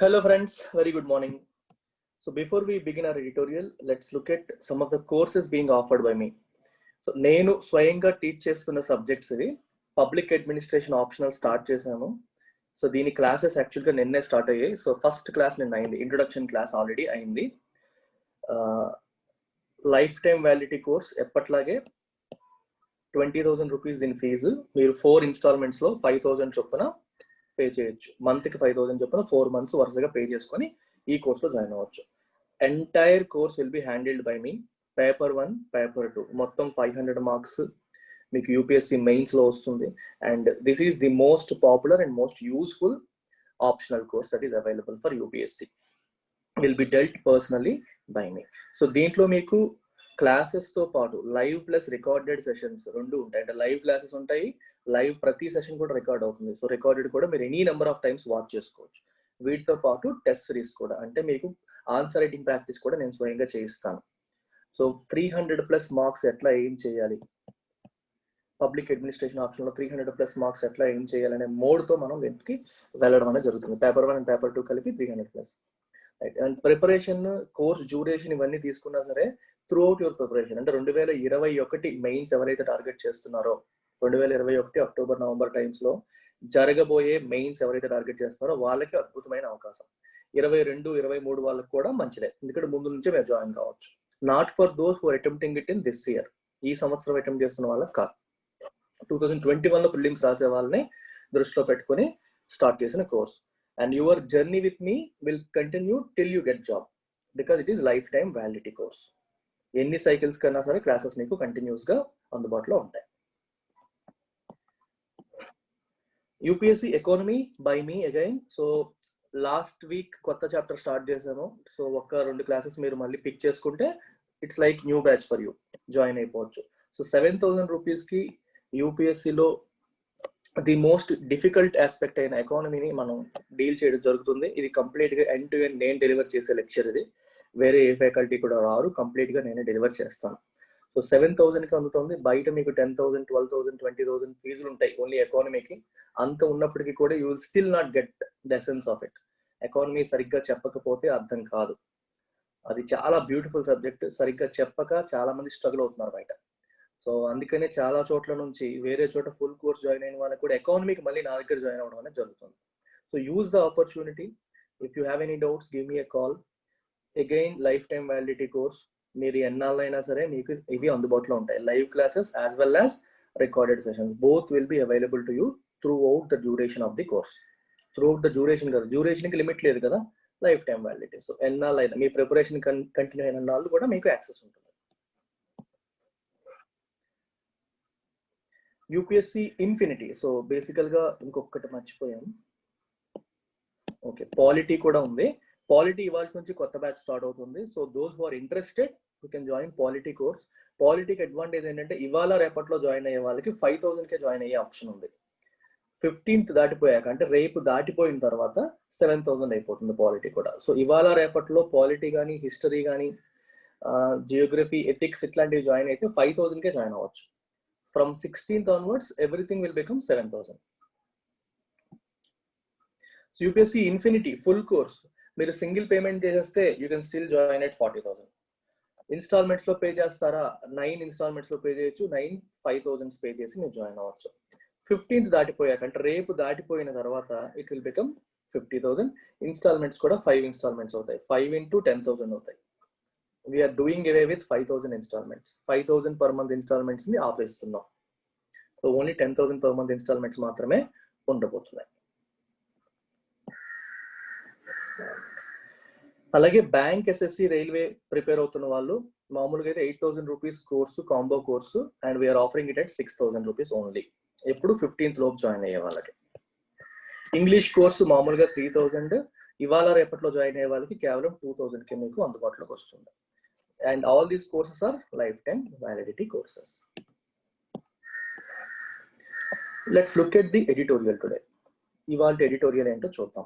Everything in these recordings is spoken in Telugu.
Hello friends, very good morning. So before we begin our editorial, let's look at some of the courses being offered by me. So నేను స్వయంగా టీచ్ చేస్తున్న సబ్జెక్ట్స్ ఇవి. పబ్లిక్ అడ్మినిస్ట్రేషన్ ఆప్షనల్ స్టార్ట్ చేశాను. సో దీని క్లాసెస్ యాక్చువల్గా నిన్నే స్టార్ట్ అయ్యాయి. సో ఫస్ట్ క్లాస్ నిన్న అయింది, ఇంట్రొడక్షన్ క్లాస్ ఆల్రెడీ అయింది. లైఫ్ టైం వ్యాలిడిటీ కోర్స్ ఎప్పట్లాగే 20,000 రూపీస్ దీని ఫీజు. మీరు 4 ఇన్స్టాల్మెంట్స్లో 5,000 చొప్పున పే చేయొచ్చు. మంత్కి 5,000 చొప్పున 4 months వరుసగా పే చేసుకొని ఈ కోర్స్లో జాయిన్ అవ్వచ్చు. Entire course will be handled by me. Paper 1, paper 2 మొత్తం 500 మార్క్స్ మీకు యూపీఎస్సీ మెయిన్స్లో వస్తుంది. And this is the most popular and most useful optional course that is available for UPSC. Will be dwelt personally by me. So దీంట్లో మీకు క్లాసెస్తో పాటు లైవ్ ప్లస్ రికార్డెడ్ సెషన్స్ రెండు ఉంటాయి. అంటే లైవ్ క్లాసెస్ ఉంటాయి, లైవ్ ప్రతి సెషన్ కూడా రికార్డ్ అవుతుంది. సో రికార్డెడ్ కూడా మీరు any number of times watch చేసుకోవచ్చు. వీటితో పాటు టెస్ట్ సిరీస్ కూడా, అంటే మీకు ఆన్సర్ రైటింగ్ ప్రాక్టీస్ కూడా నేను స్వయంగా చేయిస్తాను. సో 300+ మార్క్స్ ఎట్లా ఎయిమ్ చేయాలి, పబ్లిక్ అడ్మినిస్ట్రేషన్ ఆప్షన్లో 300+ మార్క్స్ ఎట్లా ఎయిమ్ చేయాలనే మోడ్తో మనం వెంటకి వెళ్ళడం అనేది జరుగుతుంది. పేపర్ 1 అండ్ పేపర్ 2 కలిపి 300+. Right. And preparation, course duration ఇవన్నీ తీసుకున్నా సరే త్రూ అవుట్ యువర్ ప్రిపరేషన్, అంటే 2021 మెయిన్స్ ఎవరైతే టార్గెట్ చేస్తున్నారో, 2021 అక్టోబర్ నవంబర్ టైమ్స్లో జరగబోయే మెయిన్స్ ఎవరైతే టార్గెట్ చేస్తున్నారో వాళ్ళకి అద్భుతమైన అవకాశం. 22, 23 వాళ్ళకి కూడా మంచిదే, ఎందుకంటే ముందు నుంచే మీరు జాయిన్ కావచ్చు. Not for those who are attempting it in this year, ఈ సంవత్సరం అటెంప్ట్ చేస్తున్న వాళ్ళకి కాదు. 2021లో ప్రిలిమ్స్ రాసే వాళ్ళని దృష్టిలో పెట్టుకుని స్టార్ట్ చేసిన course. And your journey with me will continue till you get job, because it is life time validity course. ఎన్ని సైకిల్స్ కన్నా సరే క్లాసెస్ మీకు కంటిన్యూస్గా అందుబాటులో ఉంటాయి. UPSC economy by me again. So last week కొత్త చాప్టర్ స్టార్ట్ చేశాను. సో 1-2 క్లాసెస్ మీరు మళ్ళీ పిక్ చేసుకుంటే it's like new batch for you, join అయిపోవచ్చు. సో 7,000 రూపీస్కి యూపీఎస్సీలో ది మోస్ట్ డిఫికల్ట్ ఆస్పెక్ట్ అయిన ఎకానమీని మనం డీల్ చేయడం జరుగుతుంది. ఇది కంప్లీట్గా ఎండ్ టు ఎండ్ నేను డెలివర్ చేసే లెక్చర్. ఇది వేరే ఏ ఫ్యాకల్టీ కూడా రారు, కంప్లీట్గా నేనే డెలివర్ చేస్తాను. సో 7,000కి అందుతుంది. బయట మీకు 10,000, 12,000, 20,000 ఫీజులు ఉంటాయి ఓన్లీ ఎకానమీకి. అంత ఉన్నప్పటికీ కూడా you will still not get the essence of it. Economy సరిగ్గా చెప్పకపోతే అర్థం కాదు. అది చాలా బ్యూటిఫుల్ సబ్జెక్ట్, సరిగ్గా చెప్పక చాలా మంది స్ట్రగుల్ అవుతున్నారు బయట. సో అందుకనే చాలా చోట్ల నుంచి వేరే చోట ఫుల్ కోర్స్ జాయిన్ అయిన వాళ్ళకి కూడా ఎకానమీకి మళ్ళీ నా దగ్గర జాయిన్ అవ్వడం అనేది జరుగుతుంది. So use the opportunity. If you have any doubts give me a call. Again life time validity course, మీరు ఎన్నాళ్ళైనా సరే మీకు ఇవి అందుబాటులో ఉంటాయి. Live classes as well as recorded sessions, both will be available to you through out the duration of the course. Through out the duration కదా, డ్యూరేషన్కి లిమిట్ లేదు కదా, లైఫ్ టైమ్ వ్యాలిడిటీ. సో ఎన్నాళ్ళైనా మీ ప్రిపరేషన్ కంటిన్యూ అయిన నాళ్ళు కూడా మీకు యాక్సెస్ ఉంటుంది. UPSC infinity. సో బేసికల్గా ఇంకొకటి మర్చిపోయాం, ఓకే, పాలిటీ కూడా ఉంది. పాలిటీ ఇవాళ నుంచి కొత్త బ్యాచ్ స్టార్ట్ అవుతుంది. So those who are interested you can join polity course. పాలిటీకి అడ్వాంటేజ్ ఏంటంటే ఇవాళ రేపట్లో జాయిన్ అయ్యే వాళ్ళకి 5,000కే జాయిన్ అయ్యే ఆప్షన్ ఉంది. 15th దాటిపోయాక, అంటే రేపు దాటిపోయిన తర్వాత 7,000 అయిపోతుంది పాలిటీ కూడా. సో ఇవాళ రేపట్లో పాలిటీ కానీ, హిస్టరీ కానీ, జియోగ్రఫీ, ఎథిక్స్ ఇట్లాంటివి జాయిన్ అయితే 5,000కే జాయిన్ అవ్వచ్చు. From 16th onwards everything will become 7,000. So UPSC infinity full course మీరు సింగిల్ పేమెంట్ చేసేస్తే you can still join at 40,000. ఇన్స్టాల్మెంట్స్లో పే చేస్తారా, 9 ఇన్స్టాల్మెంట్స్లో పే చేయొచ్చు. 9 5,000 పే చేసి మీరు జాయిన్ అవ్వచ్చు. 15th దాటిపోయాక, అంటే రేపు దాటిపోయిన తర్వాత ఇట్ విల్ బికమ్ 50,000. ఇన్స్టాల్మెంట్స్ కూడా 5 ఇన్స్టాల్మెంట్స్ అవుతాయి. 5 into 10,000 అవుతాయి. We're doing away with 5,000 installments. 5,000 per month ఇన్స్టాల్మెంట్స్ని ఆపేస్తున్నాం. So only 10,000 per month installments మాత్రమే ఉండబోతున్నాయి. అలాగే బ్యాంక్, ఎస్ఎస్సి, రైల్వే ప్రిపేర్ అవుతున్న వాళ్ళు మామూలుగా అయితే 8,000 rupees course, combo course, and we are offering it at 6,000 rupees only. ఎప్పుడు 15th లోపు జాయిన్ అయ్యే వాళ్ళకి. ఇంగ్లీష్ కోర్సు మామూలుగా 3,000, ఇవాళ రేపట్లో జాయిన్ అయ్యే వాళ్ళకి కేవలం 2,000కి మీకు అందుబాటులోకి వస్తుంది. And all these courses are life time validity courses. Let's look at the editorial today. ఇవాళ ఎడిటోరియల్ ఏంటో చూద్దాం.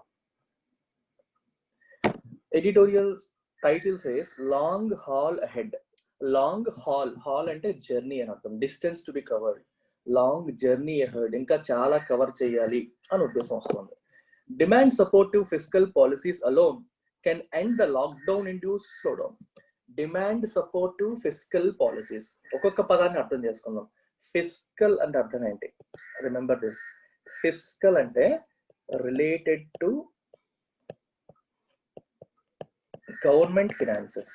Editorial title says long haul ahead. Long haul, haul అంటే జర్నీ అని అర్థం, distance to be covered. Long journey ahead, ఇంకా చాలా కవర్ చేయాలి అని ఉద్దేశం వస్తుంది. Demand supportive fiscal policies alone can end the lockdown induced slowdown. Demand supportive fiscal policies. ఒక్కొక్క పదాన్ని అర్థం చేసుకుందాం. ఫిస్కల్ అంటే అర్థం ఏంటి? Remember this. ఫిస్కల్ అంటే related to government finances,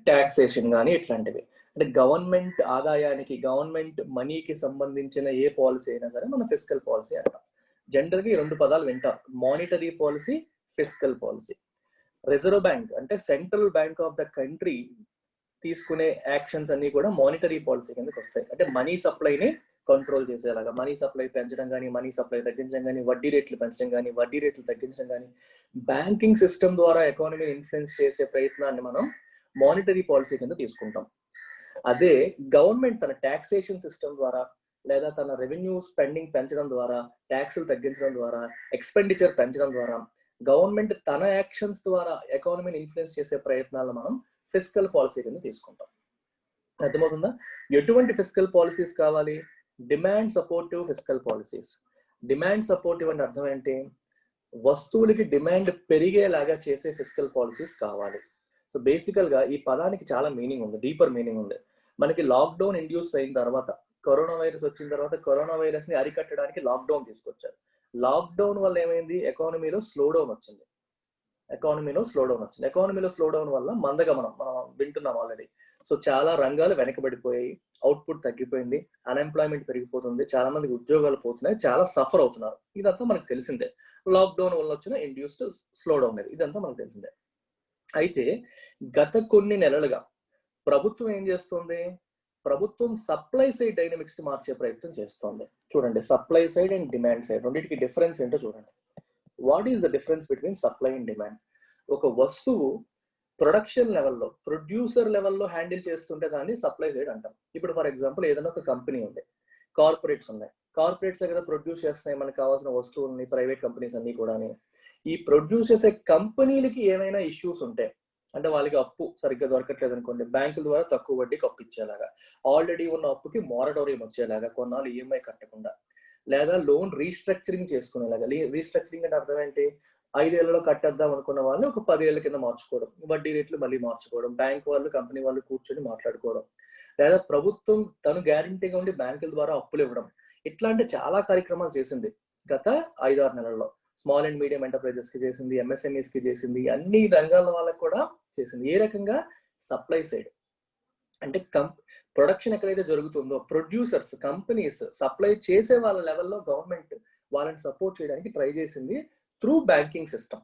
taxation కానీ ఇట్లాంటివి. అంటే గవర్నమెంట్ ఆదాయానికి, గవర్నమెంట్ మనీకి సంబంధించిన ఏ పాలసీ అయినా సరే మనం ఫిస్కల్ పాలసీ అంటాం. జనరల్గా ఈ రెండు పదాలు వింటారు, monetary policy, fiscal policy. Reserve bank అంటే central bank of the country తీసుకునే యాక్షన్స్ అన్ని కూడా మానిటరీ పాలసీ కిందకి వస్తాయి. అంటే మనీ సప్లైని కంట్రోల్ చేసేలాగా, మనీ సప్లై పెంచడం కానీ, మనీ సప్లై తగ్గించడం కానీ, వడ్డీ రేట్లు పెంచడం కానీ, వడ్డీ రేట్లు తగ్గించడం కానీ, బ్యాంకింగ్ సిస్టమ్ ద్వారా ఎకానమీని ఇన్ఫ్లుయెన్స్ చేసే ప్రయత్నాన్ని మనం మానిటరీ పాలసీ కింద తీసుకుంటాం. అదే గవర్నమెంట్ తన ట్యాక్సేషన్ సిస్టమ్ ద్వారా లేదా తన రెవెన్యూ స్పెండింగ్ పెంచడం ద్వారా, ట్యాక్సులు తగ్గించడం ద్వారా, ఎక్స్పెండిచర్ పెంచడం ద్వారా, గవర్నమెంట్ తన యాక్షన్స్ ద్వారా ఎకానమీని ఇన్ఫ్లుయెన్స్ చేసే ప్రయత్నాలను మనం ఫిస్కల్ పాలసీ కింద తీసుకుంటాం. అర్థమవుతుందా? ఎటువంటి ఫిస్కల్ పాలసీస్ కావాలి? Demand supportive fiscal policies. Demand supportive అంటే అర్థం ఏంటి? వస్తువులకి డిమాండ్ పెరిగేలాగా చేసే ఫిస్కల్ పాలసీస్ కావాలి. సో బేసికల్ గా ఈ పదానికి చాలా మీనింగ్ ఉంది, డీపర్ మీనింగ్ ఉంది. మనకి లాక్డౌన్ ఇండ్యూస్ అయిన తర్వాత, కరోనా వైరస్ వచ్చిన తర్వాత, కరోనా వైరస్ ని అరికట్టడానికి లాక్డౌన్ తీసుకొచ్చారు. లాక్డౌన్ వల్ల ఏమైంది? ఎకానమీలో స్లో డౌన్ వచ్చింది. ఎకానమీలో స్లో డౌన్ వల్ల మందగమనం మనం వింటున్నాం ఆల్రెడీ. సో చాలా రంగాలు వెనకబడిపోయాయి, అవుట్పుట్ తగ్గిపోయింది, అన్ఎంప్లాయ్మెంట్ పెరిగిపోతుంది, చాలా మందికి ఉద్యోగాలు పోతున్నాయి, చాలా సఫర్ అవుతున్నారు. ఇదంతా మనకు తెలిసిందే. లాక్డౌన్ వల్ల వచ్చిన ఇండ్యూస్డ్ స్లో డౌన్ ఇదంతా మనకు తెలిసిందే. అయితే గత కొన్ని నెలలుగా ప్రభుత్వం ఏం చేస్తుంది? ప్రభుత్వం సప్లై సైడ్ డైనమిక్స్ ని మార్చే ప్రయత్నం చేస్తోంది. చూడండి, supply side and demand side రెండింటికి డిఫరెన్స్ ఏంటో చూడండి. What is the difference between supply and demand? ఒక వస్తువు ప్రొడక్షన్ లెవెల్లో, ప్రొడ్యూసర్ లెవెల్లో హ్యాండిల్ చేస్తుంటే దాన్ని సప్లై సైడ్ అంటాం. ఇప్పుడు ఫర్ ఎగ్జాంపుల్ ఏదైనా ఒక కంపెనీ ఉంది, కార్పొరేట్స్ ఉన్నాయి, కార్పొరేట్స్ దగ్గర ప్రొడ్యూస్ చేస్తున్నాయి మనకు కావాల్సిన వస్తువుల్ని, ప్రైవేట్ కంపెనీస్ అన్ని కూడా. ఈ ప్రొడ్యూస్ చేసే కంపెనీలకి ఏమైనా ఇష్యూస్ ఉంటాయి అంటే, వాళ్ళకి అప్పు సరిగ్గా దొరకట్లేదు అనుకోండి, బ్యాంకుల ద్వారా తక్కువ వడ్డీకి అప్పు ఇచ్చేలాగా, ఆల్రెడీ ఉన్న అప్పుకి మారటోరియం వచ్చేలాగా, కొన్నాళ్ళు ఈఎంఐ కట్టకుండా, లేదా లోన్ రీస్ట్రక్చరింగ్ చేసుకునేలాగా. రీస్ట్రక్చరింగ్ అంటే అర్థం ఏంటి? 5 ఏళ్లలో కట్టేద్దాం అనుకున్న వాళ్ళు ఒక 10 ఏళ్ల కింద మార్చుకోవడం, వడ్డీ రేట్లు మళ్ళీ మార్చుకోవడం, బ్యాంక్ వాళ్ళు, కంపెనీ వాళ్ళు కూర్చొని మాట్లాడుకోవడం, లేదా ప్రభుత్వం తను గ్యారంటీగా ఉండి బ్యాంకుల ద్వారా అప్పులు ఇవ్వడం. ఇట్లాంటి చాలా కార్యక్రమాలు చేసింది గత 5-6 నెలల్లో. స్మాల్ అండ్ మీడియం ఎంటర్ప్రైజెస్ కి చేసింది, ఎంఎస్ఎంఈస్ కి చేసింది, అన్ని రంగాల వాళ్ళకి కూడా చేసింది. ఏ రకంగా? Supply side. అంటే ప్రొడక్షన్ ఎక్కడైతే జరుగుతుందో, ప్రొడ్యూసర్స్, కంపెనీస్, సప్లై చేసే వాళ్ళ లెవెల్లో గవర్నమెంట్ వాళ్ళని సపోర్ట్ చేయడానికి ట్రై చేసింది త్రూ బ్యాంకింగ్ సిస్టమ్.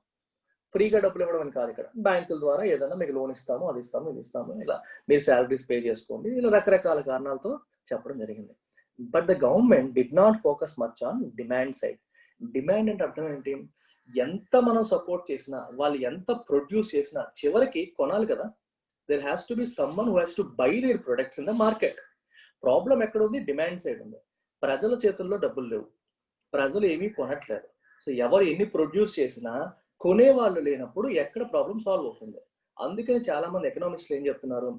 ఫ్రీగా డబ్బులు ఇవ్వడం అని కాదు, ఇక్కడ బ్యాంకుల ద్వారా ఏదైనా మీకు లోన్ ఇస్తాము, అది ఇస్తాము, ఇది ఇస్తాము, ఇలా మీరు శాలరీస్ పే చేసుకోండి, ఇలా రకరకాల కారణాలతో చెప్పడం జరిగింది. But the government did not focus much on demand side. Demand అంటే అర్థం ఏంటి? ఎంత మనం సపోర్ట్ చేసినా, వాళ్ళు ఎంత ప్రొడ్యూస్ చేసినా చివరికి కొనాలి కదా. There has to be someone who has to buy their products in the market. Problem ఎక్కడ ఉంది? డిమాండ్ సైడ్ ఉంది. ప్రజల చేతుల్లో డబ్బులు లేవు, ప్రజలు ఏమీ కొనట్లేదు. సో ఎవరు ఎన్ని ప్రొడ్యూస్ చేసినా కొనే వాళ్ళు లేనప్పుడు ఎక్కడ ప్రాబ్లం సాల్వ్ అవుతుంది? అందుకని చాలా మంది ఎకనామిస్టులు ఏం చెప్తున్నారు?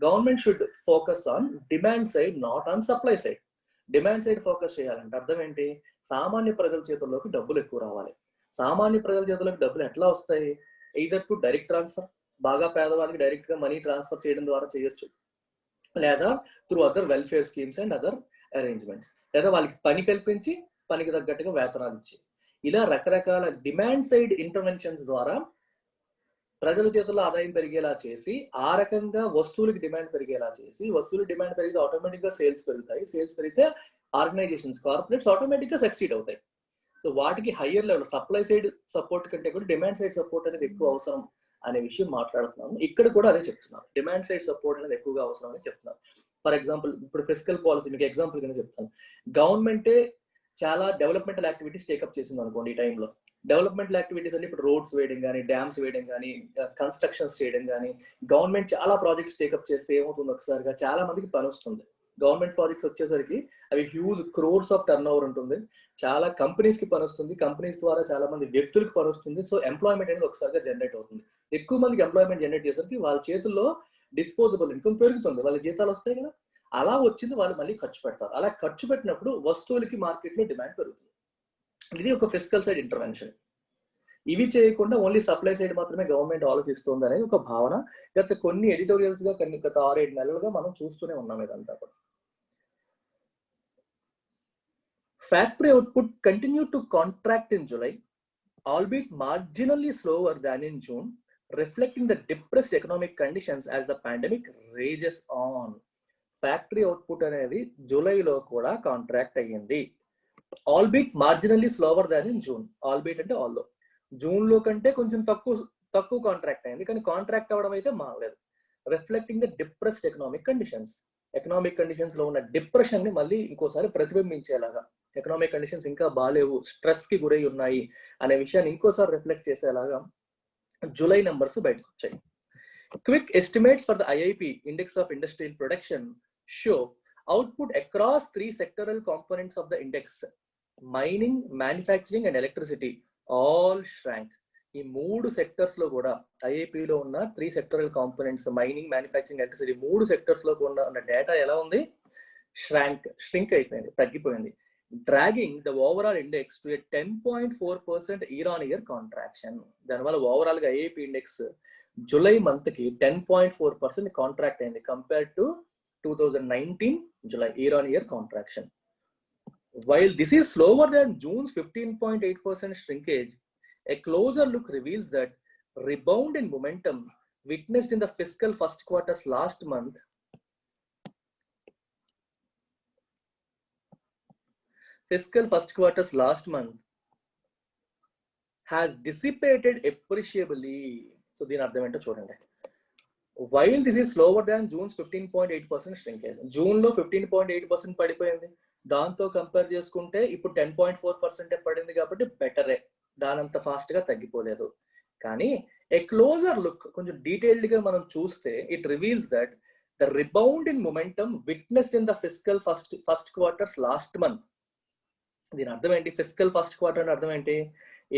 Government should focus on demand side, not on supply side. Demand side focus చేయాలంటే అర్థం ఏంటి? సామాన్య ప్రజల చేతుల్లోకి డబ్బులు ఎక్కువ రావాలి. సామాన్య ప్రజల చేతుల్లోకి డబ్బులు ఎట్లా వస్తాయి? ఎయిదర్ టు డైరెక్ట్ ట్రాన్స్ఫర్, బాగా పేదవాళ్ళకి డైరెక్ట్ గా మనీ ట్రాన్స్ఫర్ చేయడం ద్వారా చేయొచ్చు, లేదా through other welfare schemes and other arrangements, లేదా వాళ్ళకి పని కల్పించి పనికి తగ్గట్టుగా వేతనాలు ఇచ్చి, ఇలా రకరకాల డిమాండ్ సైడ్ ఇంటర్వెన్షన్స్ ద్వారా ప్రజల చేతుల్లో ఆదాయం పెరిగేలా చేసి, ఆ రకంగా వస్తువులకి డిమాండ్ పెరిగేలా చేసి, వస్తువులు డిమాండ్ పెరిగితే ఆటోమేటిక్ గా సేల్స్ పెరుగుతాయి, సేల్స్ పెరిగితే ఆర్గనైజేషన్స్, కార్పొరేట్స్ ఆటోమేటిక్ గా సక్సీడ్ అవుతాయి. సో వాటికి higher level supply side support కంటే కూడా డిమాండ్ సైడ్ సపోర్ట్ అనేది ఎక్కువ అవసరం అనే విషయం మాట్లాడుతున్నాము. ఇక్కడ కూడా అదే చెప్తున్నారు, డిమాండ్ సైడ్ సపోర్ట్ అనేది ఎక్కువగా అవసరం అని చెప్తున్నారు. ఫర్ ఎగ్జాంపుల్ ఇప్పుడు ఫిస్కల్ పాలసీ మీకు ఎగ్జాంపుల్ కింద చెప్తాను. గవర్నమెంటే చాలా డెవలప్మెంటల్ యాక్టివిటీస్ టేకప్ చేసింది అనుకోండి. ఈ టైంలో డెవలప్మెంటల్ యాక్టివిటీస్ అంటే ఇప్పుడు రోడ్స్ వేయడం కానీ, డ్యామ్స్ వేయడం కానీ, కన్స్ట్రక్షన్స్ చేయడం కానీ, గవర్నమెంట్ చాలా ప్రాజెక్ట్స్ టేకప్ చేస్తే ఏమవుతుంది? ఒకసారిగా చాలా మందికి పని వస్తుంది. గవర్నమెంట్ ప్రాజెక్ట్స్ వచ్చేసరికి అవి huge crores of turn over ఉంటుంది, చాలా కంపెనీస్ కి పని వస్తుంది, కంపెనీస్ ద్వారా చాలా మంది వ్యక్తులకు పని వస్తుంది. సో ఎంప్లాయ్మెంట్ అనేది ఒకసారిగా జనరేట్ అవుతుంది. ఎక్కువ మందికి ఎంప్లాయ్మెంట్ జనరేట్ చేసరికి వాళ్ళ చేతుల్లో డిస్పోజబుల్ ఇన్కమ్ పెరుగుతుంది, వాళ్ళ జీతాలు వస్తాయి కదా. అలా వచ్చింది వాళ్ళు మళ్ళీ ఖర్చు పెడతారు. అలా ఖర్చు పెట్టినప్పుడు వస్తువులకి మార్కెట్లో డిమాండ్ పెరుగుతుంది. ఇది ఒక ఫిస్కల్ సైడ్ ఇంటర్వెన్షన్. ఇవి చేయకుండా ఓన్లీ సప్లై సైడ్ మాత్రమే గవర్నమెంట్ ఆలోచిస్తుంది అనేది ఒక భావన గత కొన్ని ఎడిటోరియల్స్ గా గత 6-7 నెలలుగా మనం చూస్తూనే ఉన్నాం ఇదంతా కూడా. Factory output continue to contract in July, albeit marginally slower than in June, reflecting the depressed economic conditions as the pandemic rages on. Factory output అనేది జూలైలో కూడా కాంట్రాక్ట్ అయ్యింది. albeit marginally slower than in June. albeit అంటే ఆల్దో జూన్ లో కంటే కొంచెం తక్కువ కాంట్రాక్ట్ అయింది, కానీ కాంట్రాక్ట్ అవ్వడం అయితే మారలేదు. Reflecting the depressed economic conditions లో ఉన్న డిప్రెషన్ ని మళ్ళీ ఇంకోసారి ప్రతిబింబించేలాగా, ఎకనామిక్ కండిషన్స్ ఇంకా బాగాలేవు, స్ట్రెస్ కి గురై ఉన్నాయి అనే విషయాన్ని ఇంకోసారి రిఫ్లెక్ట్ చేసేలాగా జూలై నెంబర్స్ బయటకు వచ్చాయి. Quick estimates for the IIP index of industrial production show output across 3 sectoral components of the index, mining, manufacturing and electricity, all shrank. ఈ 3 సెక్టర్స్ లో కూడా ఐఐపిలో ఉన్న 3 sectoral components, mining, manufacturing, electricity 3 sectors లో కూడా ఉన్న డేటా ఎలా ఉంది? ష్రింక్ అయిపోయింది, తగ్గిపోయింది. Dragging the overall index to 10.4% year-on-year contraction. దానివల్ల ఓవరాల్ గా ఐఐపి ఇండెక్స్ జూలై మంత్ కి 10.4% కాంట్రాక్ట్ అయింది compare to 2019 July year-on-year contraction. While this is slower than June's 15.8% shrinkage, a closer look reveals that rebound in momentum witnessed in the fiscal first quarters last month has dissipated appreciably. So దీని అర్థం ఏంటో చూడండి. While this is slower than June's 15.8% shrinkage, June లో 15.8% పడిపోయింది, దాంతో కంపేర్ చేసుకుంటే ఇప్పుడు 10.4% పడింది కాబట్టి బెటరే, దానంత ఫాస్ట్ గా తగ్గిపోలేదు. కానీ ఏ క్లోజర్ లుక్, కొంచెం డీటెయిల్డ్ గా మనం చూస్తే, it reveals that the rebound in momentum witnessed in the fiscal first quarters last month. దీని అర్థం ఏంటి? ఫిస్కల్ ఫస్ట్ క్వార్టర్ అంటే అర్థం ఏంటి?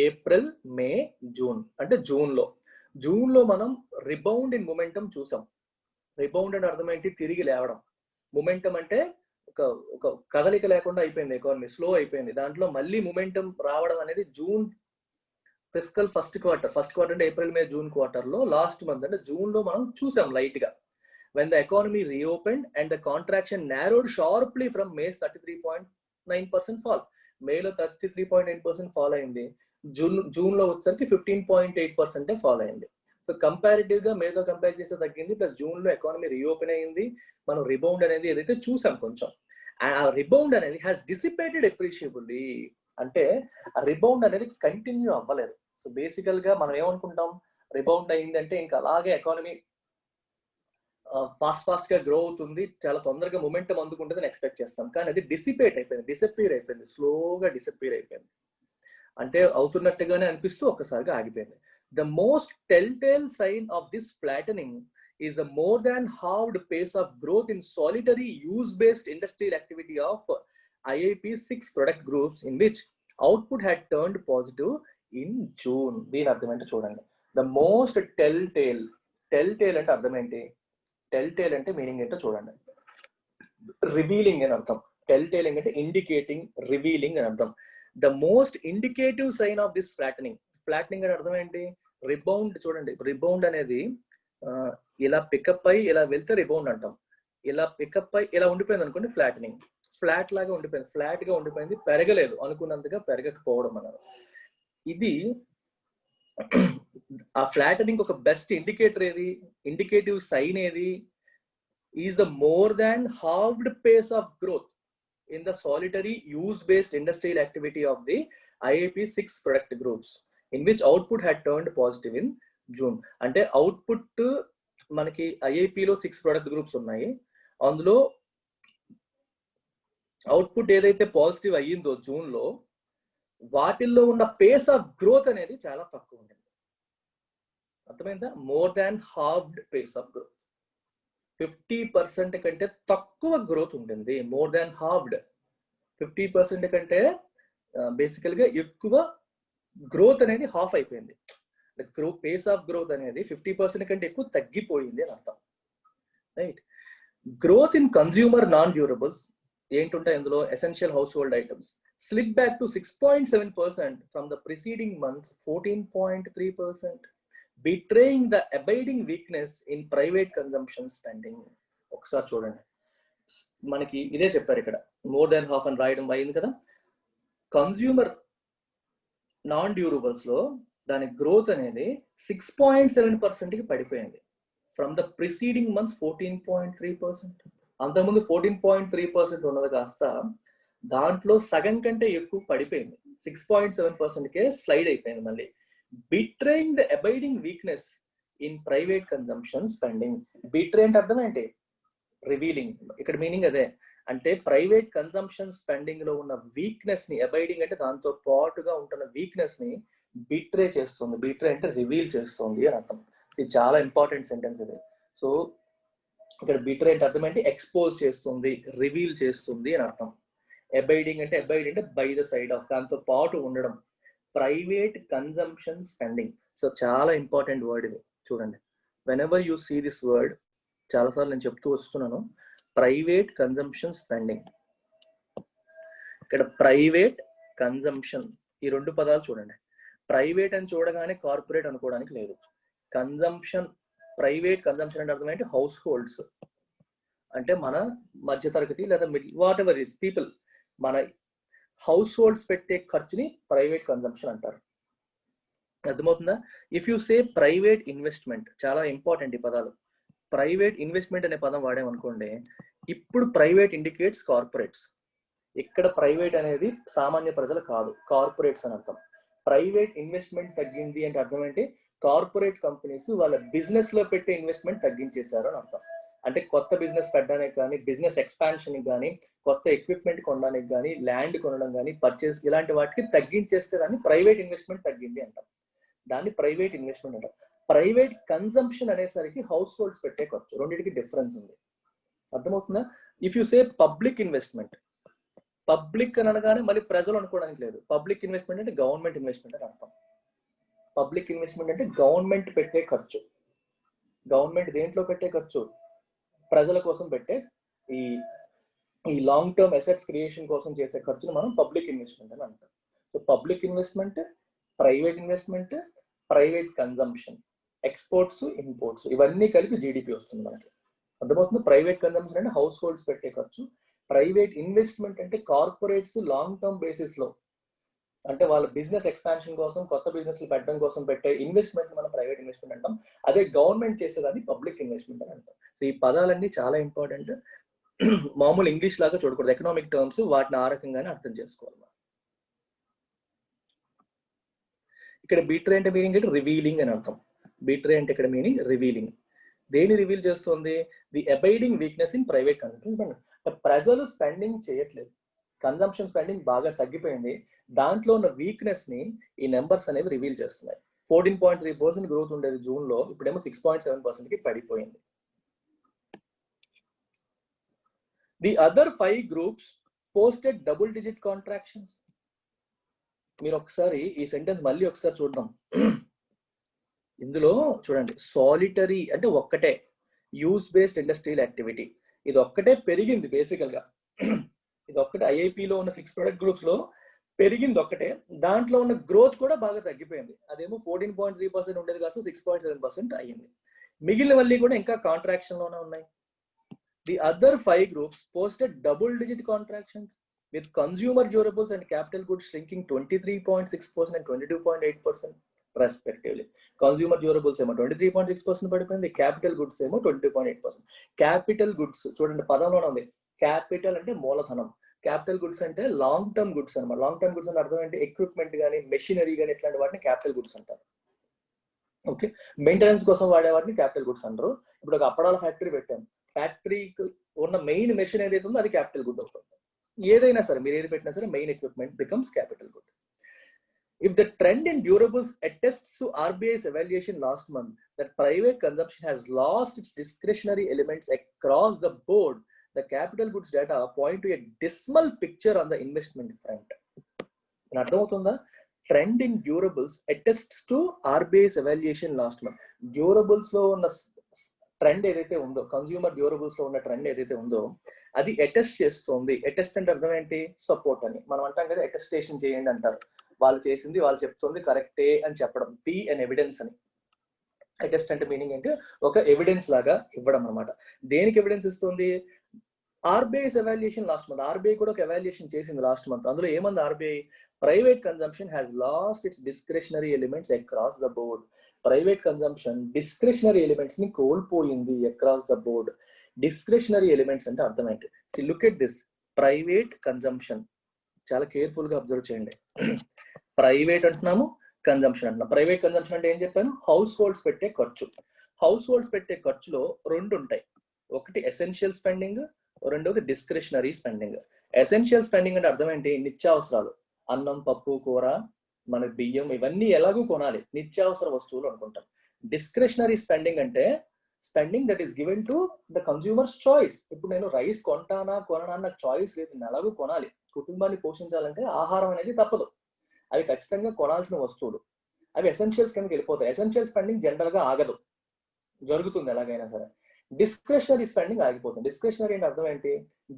ఏప్రిల్, మే, జూన్. అంటే జూన్ లో మనం రిబౌండ్ ఇన్ మొమెంటమ్ చూసాం. రిబౌండ్ అంటే అర్థం ఏంటి? తిరిగి లేవడం. మొమెంటమ్ అంటే ఒక కదలిక లేకుండా అయిపోయింది, ఎకానమీ స్లో అయిపోయింది. దాంట్లో మళ్ళీ మొమెంటమ్ రావడం అనేది జూన్ ఫిస్కల్ ఫస్ట్ క్వార్టర్ అంటే ఏప్రిల్, మే, జూన్ క్వార్టర్ లో లాస్ట్ మంత్ అంటే జూన్ లో మనం చూసాం లైట్ గా. when the economy reopened and the contraction narrowed sharply from May's 33.9% fall. మేలో 33.9% ఫాల్ అయింది, జూన్ లో వచ్చేసరికి 15.8% ఫాల్ అయింది. సో కంపారిటివ్ గా మేతో కంపేర్ చేస్తే తగ్గింది, ప్లస్ జూన్ లో ఎకానమీ రీఓపెన్ అయింది. మనం రిబౌండ్ అనేది ఏదైతే చూసాం కొంచెం, ఆ రిబౌండ్ అనేది హ్యాస్ డిసిపేటెడ్ అప్రిషియబుల్లీ. అంటే ఆ రిబౌండ్ అనేది కంటిన్యూ అవ్వలేదు. సో బేసికల్ గా మనం ఏమనుకుంటాం, రిబౌండ్ అయింది అంటే ఇంకా అలాగే ఎకానమీ ఫాస్ట్ గా గ్రో అవుతుంది, చాలా తొందరగా మొమెంటం అందుకుంటుందని ఎక్స్పెక్ట్ చేస్తాం. కానీ అది డిసిపేర్ అయిపోయింది, స్లోగా డిసప్పీర్ అయిపోయింది. అంటే అవుతున్నట్టుగానే అనిపిస్తూ ఒక్కసారిగా ఆగిపోయింది. The most telltale sign of this flattening is the more than halved pace of growth in solitary use-based industrial activity of IIP's 6 product groups, in which output had turned positive in June. దీని అర్థం ఏంటో చూడండి. ద మోస్ట్ టెల్టేల్ అంటే అర్థం ఏంటి? టెల్టేల్ అంటే మీనింగ్ ఏంటో చూడండి. రివీలింగ్ అని అర్థం. టెల్టేలింగ్ అంటే ఇండికేటింగ్, రివీలింగ్ అని అర్థం. The most indicative sign of this flattening అని అర్థం ఏంటి? రిబౌండ్. చూడండి, రిబౌండ్ అనేది ఇలా పికప్ అయి ఇలా వెళ్తే రిబౌండ్ అంటాం. ఇలా పికప్ అయి ఇలా ఉండిపోయింది అనుకోండి ఫ్లాటనింగ్. ఫ్లాట్ లాగా ఉండిపోయింది, ఫ్లాట్ గా ఉండిపోయింది, పెరగలేదు, అనుకున్నంతగా పెరగకపోవడం అన్నారు. ఇది ఆ ఫ్లాటనింగ్ ఒక బెస్ట్ ఇండికేటర్ ఏది, ఇండికేటివ్ సైన్ ఏది? Is the more than halved pace of growth in the solitary use-based industrial activity of the IIP 6 product groups, in which output had turned positive in June. అంటే అవుట్పుట్ మనకి ఐఐపిలో 6 ప్రొడక్ట్ గ్రూప్స్ ఉన్నాయి, అందులో అవుట్పుట్ ఏదైతే పాజిటివ్ అయ్యిందో జూన్ లో, వాటిల్లో ఉన్న పేస్ ఆఫ్ గ్రోత్ అనేది చాలా తక్కువ ఉంటుంది. అర్థమైందా? More than halved pace of growth, 50% కంటే తక్కువ గ్రోత్ ఉంటుంది. మోర్ దాన్ halved, 50% కంటే బేసికల్ గా ఎక్కువ గ్రోత్ అనేది హాఫ్ అయిపోయింది. పేస్ ఆఫ్ గ్రోత్ అనేది 50% కంటే ఎక్కువ తగ్గిపోయింది అని అర్థం, right? Growth in consumer non durables ఏంటుంటాయి ఇందులో essential household items slip back to 6.7% from the preceding months 14.3%, betraying the abiding weakness in private consumption spending. ఒకసారి చూడండి, మనకి ఇదే చెప్పారు ఇక్కడ, మోర్ దాన్ హాఫ్ అని రాయడం అయింది కదా. కన్స్యూమర్ నాన్ డ్యూరబుల్స్ లో దాని గ్రోత్ అనేది 6.7% కి పడిపోయింది. From the preceding months 14.3%. అంతకుముందు 14.3% ఉన్నది కాస్త దాంట్లో సగం కంటే ఎక్కువ పడిపోయింది, 6.7%కే స్లైడ్ అయిపోయింది మళ్ళీ. Betraying the abiding weakness in private consumption spending. Betray అంటే అర్థం ఏంటి? రివీలింగ్. ఇక్కడ మీనింగ్ అదే, అంటే ప్రైవేట్ కన్జంప్షన్ స్పెండింగ్ లో ఉన్న వీక్నెస్ ని, అబైడింగ్ అంటే దాంతో పాటుగా ఉంటున్న వీక్నెస్ ని బిట్రే చేస్తుంది. బిట్రే అంటే రివీల్ చేస్తుంది అని అర్థం. ఇది చాలా ఇంపార్టెంట్ సెంటెన్స్ ఇది. సో ఇక్కడ బిట్రే అంటే అర్థం ఏంటి? ఎక్స్పోజ్ చేస్తుంది, రివీల్ చేస్తుంది అని అర్థం. అబైడింగ్ అంటే బై ద సైడ్ ఆఫ్, దాంతో పాటు ఉండడం. ప్రైవేట్ కన్జంప్షన్ స్పెండింగ్, సో చాలా ఇంపార్టెంట్ వర్డ్ ఇది. చూడండి, whenever you see this word, చాలాసార్లు నేను చెప్తూ వస్తున్నాను, ప్రైవేట్ కన్జంప్షన్ స్పెండింగ్. ఇక్కడ ప్రైవేట్ కన్జంప్షన్, ఈ రెండు పదాలు చూడండి. ప్రైవేట్ అని చూడగానే కార్పొరేట్ అనుకోవడానికి లేదు. కన్జంప్షన్, ప్రైవేట్ కన్జంప్షన్ అంటే అర్థం ఏంటి? హౌస్ హోల్డ్స్ అంటే మన మధ్యతరగతి లేదా middle, what ever is people, మన హౌస్ హోల్డ్స్ పెట్టే ఖర్చుని ప్రైవేట్ కన్జంప్షన్ అంటారు. అర్థమవుతుందా? If you say private investment, చాలా ఇంపార్టెంట్ ఈ పదాలు. ప్రైవేట్ ఇన్వెస్ట్మెంట్ అనే పదం వాడామనుకోండి, ఇప్పుడు ప్రైవేట్ ఇండికేట్స్ కార్పొరేట్స్. ఇక్కడ ప్రైవేట్ అనేది సామాన్య ప్రజలు కాదు, కార్పొరేట్స్ అని అర్థం. ప్రైవేట్ ఇన్వెస్ట్మెంట్ తగ్గింది అంటే అర్థం ఏంటి? కార్పొరేట్ కంపెనీస్ వాళ్ళ బిజినెస్ లో పెట్టే ఇన్వెస్ట్మెంట్ తగ్గించేశారు అని అర్థం. అంటే కొత్త బిజినెస్ పెట్టడానికి కానీ, బిజినెస్ ఎక్స్పాన్షన్ కానీ, కొత్త ఎక్విప్మెంట్ కొనడానికి కానీ, ల్యాండ్ కొనడం కానీ, పర్చేస్, ఇలాంటి వాటికి తగ్గించేస్తే దాన్ని ప్రైవేట్ ఇన్వెస్ట్మెంట్ తగ్గింది అంటాం. దాన్ని ప్రైవేట్ ఇన్వెస్ట్మెంట్ అంటాం. ప్రైవేట్ కన్జంప్షన్ అనేసరికి హౌస్ హోల్డ్స్ పెట్టే ఖర్చు, రెండింటికి డిఫరెన్స్ ఉంది. అర్థమవుతుందా? If you say public investment, public అని అనగానే మళ్ళీ ప్రజలు అనుకోవడానికి లేదు. పబ్లిక్ ఇన్వెస్ట్మెంట్ అంటే గవర్నమెంట్ ఇన్వెస్ట్మెంట్ అని అర్థం. పబ్లిక్ ఇన్వెస్ట్మెంట్ అంటే గవర్నమెంట్ పెట్టే ఖర్చు. గవర్నమెంట్ దేంట్లో పెట్టే ఖర్చు? ప్రజల కోసం పెట్టే ఈ లాంగ్ టర్మ్ అసెట్స్ క్రియేషన్ కోసం చేసే ఖర్చును మనం పబ్లిక్ ఇన్వెస్ట్మెంట్ అని అంటాం. So public investment, private investment, private consumption, exports, imports, ఇవన్నీ కలిపి జీడిపి వస్తుంది మనకి. అర్థమవుతుంది? ప్రైవేట్ కన్జంప్షన్ అంటే హౌస్ హోల్డ్స్ పెట్టే ఖర్చు. ప్రైవేట్ ఇన్వెస్ట్మెంట్ అంటే కార్పొరేట్స్ లాంగ్ టర్మ్ బేసిస్ లో, అంటే వాళ్ళ బిజినెస్ ఎక్స్పాన్షన్ కోసం, కొత్త బిజినెస్ పెట్టడం కోసం పెట్టే ఇన్వెస్ట్మెంట్ మనం ప్రైవేట్ ఇన్వెస్ట్మెంట్ అంటాం. అదే గవర్నమెంట్ చేసేదాన్ని పబ్లిక్ ఇన్వెస్ట్మెంట్ అని అంటాం. సో ఈ పదాలన్నీ చాలా ఇంపార్టెంట్. మామూలు ఇంగ్లీష్ లాగా చూడకూడదు, ఎకనామిక్ టర్మ్స్, వాటిని ఆ రకంగానే అర్థం చేసుకోవాలి. ఇక్కడ బిట్రే అంటే మీనింగ్ ఏంటి? రివీలింగ్ అని అర్థం. బిట్రే అంటే ఇక్కడ మీనింగ్ రివీలింగ్. దేని రివీల్ చేస్తుంది? The abiding weakness in private consumption. ప్రజలు స్పెండింగ్ చేయట్లేదు, కన్జంప్షన్ స్పెండింగ్ బాగా తగ్గిపోయింది, దాంట్లో ఉన్న వీక్నెస్ ని ఈ నెంబర్స్ అనేవి రివీల్ చేస్తున్నాయి. 14.3% గ్రోత్ ఉండేది జూన్ లో, ఇప్పుడేమో 6.7% కి పడిపోయింది. The other 5 groups posted double digit contractions. మీరు ఒకసారి ఈ సెంటెన్స్ మళ్ళీ ఒకసారి చూద్దాం. ఇందులో చూడండి, సాలిటరీ అంటే ఒక్కటే, యూస్ బేస్డ్ ఇండస్ట్రియల్ యాక్టివిటీ, ఇది ఒక్కటే పెరిగింది బేసికల్ గా. ఇది ఒక్కటే ఐఐపిలో ఉన్న 6 ప్రొడక్ట్ గ్రూప్స్ లో పెరిగింది ఒక్కటే, దాంట్లో ఉన్న గ్రోత్ కూడా బాగా తగ్గిపోయింది. అదేమో 14.3% ఉండేది కాస్త 6.7% అయ్యింది. మిగిలినవన్నీ కూడా ఇంకా కాంట్రాక్షన్ లోనే ఉన్నాయి. The other 5 groups posted double digit contractions with consumer durables and capital goods shrinking 23.6% and 22.8% respectively. Consumer durables ఏమో 23.6% పడిపోయింది, క్యాపిటల్ గుడ్స్ ఏమో 22.8%. క్యాపిటల్ గుడ్స్ చూడండి, పదంలోనే ఉంది. క్యాపిటల్ అంటే మూలధనం, క్యాపిటల్ గుడ్స్ అంటే లాంగ్ టర్మ్ గుడ్స్ అనమాట. లాంగ్ టర్మ్ గుడ్స్ అంటే అర్థం ఏంటి? ఎక్విప్మెంట్ కానీ, మెషినరీ కానీ, ఇట్లాంటి వాటిని క్యాపిటల్ గుడ్స్ అంటారు. ఓకే, మెయింటెనెన్స్ కోసం వాడే వాటిని క్యాపిటల్ గుడ్స్ అంటారు. ఇప్పుడు ఒక అప్పడాల ఫ్యాక్టరీ పెట్టాం, ఫ్యాక్టరీకి ఉన్న మెయిన్ మెషిన్ ఏదైతే ఉందో అది క్యాపిటల్ గుడ్ అవుతుంది. ఏదైనా సరే, మీరు ఏది పెట్టినా సరే, main equipment becomes capital good. If the trend in durables attests to RBI's evaluation last month that private consumption has lost its discretionary elements across the board, the capital goods data point to a dismal picture on the investment front. అర్థమవుతుందా? Trend in durables attests to RBI's evaluation last month. Durables లో ఉన్న ట్రెండ్ ఏదైతే ఉందో, కన్స్యూమర్ డ్యూరబుల్స్ లో ఉన్న ట్రెండ్ ఏదైతే ఉందో అది అటెస్ట్ చేస్తుంది. అటెస్ట్ అంటే అర్థం ఏంటి? సపోర్ట్ అని. మనం అంటాం కదా అటెస్టేషన్ చేయండి అంటారు. వాళ్ళు చేసింది వాళ్ళు చెప్తుంది కరెక్టే అని చెప్పడం, బి అండ్ ఎవిడెన్స్ అని. అటెస్ట్ అంటే మీనింగ్ ఏంటి? ఒక ఎవిడెన్స్ లాగా ఇవ్వడం అనమాట. దేనికి ఎవిడెన్స్ ఇస్తుంది? RBI's evaluation last month, RBI కూడా ఒక ఎవాల్యుయేషన్ చేసింది లాస్ట్ మంత్. అందులో ఏమంది RBI? Private consumption has lost its discretionary elements across the board. Private consumption discretionary elements ని కోల్పోయింది across the board. Discretionary elements అంటే అర్థం ఏంటి? See look at this, private consumption చాలా కేర్ఫుల్ గా అబ్జర్వ్ చేయండి. ప్రైవేట్ అంటున్నాము, కన్జంప్షన్ అంటున్నాం. ప్రైవేట్ కన్జంప్షన్ అంటే ఏం చెప్పాను? హౌస్ హోల్డ్స్ పెట్టే ఖర్చు. హౌస్ హోల్డ్స్ పెట్టే ఖర్చులో రెండు ఉంటాయి, ఒకటి ఎసెన్షియల్ స్పెండింగ్, రెండవది డిస్క్రిషనరీ స్పెండింగ్. ఎసెన్షియల్ స్పెండింగ్ అంటే అర్థం ఏంటి? నిత్యావసరాలు, అన్నం పప్పు కూర మన బియ్యం ఇవన్నీ ఎలాగూ కొనాలి, నిత్యావసర వస్తువులు అనుకుంటాం. డిస్క్రిషనరీ స్పెండింగ్ అంటే spending that is given to the consumers choice. ఇప్పుడు నేను రైస్ కొంటానా కొననా నాకు చాయిస్ లేదు, నేను ఎలాగూ కొనాలి. కుటుంబాన్ని పోషించాలంటే ఆహారం అనేది తప్పదు, అవి ఖచ్చితంగా కొనాల్సిన వస్తువులు, అవి ఎసెన్షియల్స్ కిందకి వెళ్ళిపోతాయి. ఎసెన్షియల్ స్పెండింగ్ జనరల్ గా ఆగదు, జరుగుతుంది ఎలాగైనా సరే. డిస్క్రిషనరీ స్పెండింగ్ ఆగిపోతుంది. డిస్క్రిషనరీ అంటే అర్థం ఏంటి?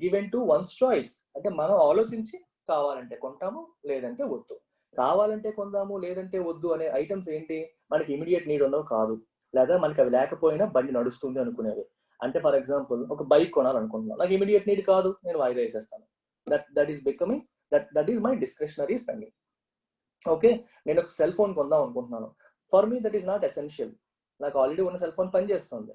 గివెన్ టు వన్స్ చాయిస్, అంటే మనం ఆలోచించి కావాలంటే కొంటాము లేదంటే వద్దు. కావాలంటే కొందాము లేదంటే వద్దు అనే ఐటమ్స్ ఏంటి? మనకి ఇమీడియట్ నీడ్ ఉన్నవి కాదు, లేదా మనకి అవి లేకపోయినా బండి నడుస్తుంది అనుకునేవి. అంటే ఫర్ ఎగ్జాంపుల్ ఒక బైక్ కొనాలనుకుంటున్నాను, నాకు ఇమీడియట్ నీడ్ కాదు, నేను వాయిదా వేసేస్తాను. That is becoming that is my discretionary spending. Okay, నేను ఒక సెల్ ఫోన్ కొందాం అనుకుంటున్నాను, for me that is not essential, నాకు ఆల్రెడీ ఉన్న సెల్ ఫోన్ పనిచేస్తుంది,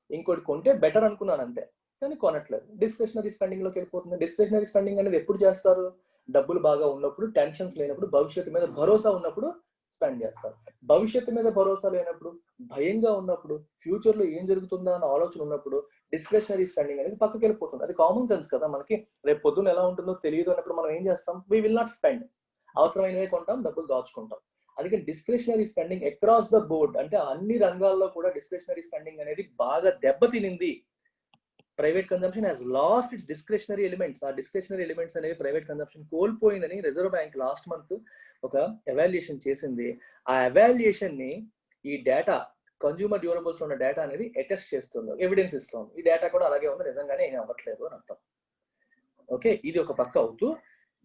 ఇంకోటి కొంటే బెటర్ అనుకున్నాను అంతే, కానీ కొనట్లేదు. డిస్క్రిషనరీ స్పెండింగ్ లోకి వెళ్ళిపోతుంది. డిస్క్రిషనరీ స్పెండింగ్ అనేది ఎప్పుడు చేస్తారు? డబ్బులు బాగా ఉన్నప్పుడు, టెన్షన్స్ లేనప్పుడు, భవిష్యత్తు మీద భరోసా ఉన్నప్పుడు స్పెండ్ చేస్తారు. భవిష్యత్తు మీద భరోసా లేనప్పుడు, భయంగా ఉన్నప్పుడు, ఫ్యూచర్ లో ఏం జరుగుతుందా అన్న ఆలోచన ఉన్నప్పుడు డిస్క్రిషనరీ స్పెండింగ్ అనేది పక్కకి వెళ్ళిపోతుంది. అది కామన్ సెన్స్ కదా మనకి. రేపు పొద్దున్న ఎలా ఉంటుందో తెలియదు అన్నప్పుడు మనం ఏం చేస్తాం? We will not spend. అవసరమైనవే కొంటాం, డబ్బులు దాచుకుంటాం. అందుకే discretionary spending across the board, అంటే అన్ని రంగాల్లో కూడా డిస్క్రిషనరీ స్పెండింగ్ అనేది బాగా దెబ్బతినింది. Private consumption has lost its discretionary elements. ఆ డిస్క్రిషనరీ ఎలిమెంట్స్ అనేవి ప్రైవేట్ కన్జంప్షన్ కోల్పోయిందని రిజర్వ్ బ్యాంక్ లాస్ట్ మంత్ ఒక ఎవాల్యుయేషన్ చేసింది. ఆ ఎవాల్యుయేషన్ ని ఈ డేటా, కన్స్యూమర్ డ్యూరబుల్స్ లో ఉన్న డేటా అనేది అటెస్ట్ చేస్తుంది, ఎవిడెన్స్ ఇస్తుంది. ఈ డేటా కూడా అలాగే ఉంది, నిజంగానే ఏం అవ్వట్లేదు అని అర్థం. ఓకే, ఇది ఒక పక్క అవుతూ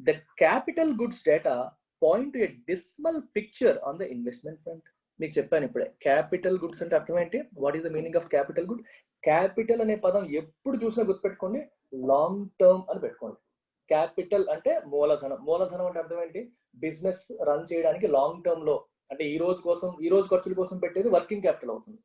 the capital goods data point to a dismal picture on the investment front. మీకు చెప్పాను ఇప్పుడే, క్యాపిటల్ గుడ్స్ అంటే అర్థం ఏంటి? What is the meaning of capital good? Capital అనే పదం ఎప్పుడు చూసినా గుర్తుపెట్టుకోండి, లాంగ్ టర్మ్ అని పెట్టుకోండి. క్యాపిటల్ అంటే మూలధనం. మూలధనం అంటే అర్థం ఏంటి? బిజినెస్ రన్ చేయడానికి లాంగ్ టర్మ్ లో, అంటే ఈ రోజు కోసం, ఈ రోజు ఖర్చుల కోసం పెట్టేది వర్కింగ్ క్యాపిటల్ అవుతుంది.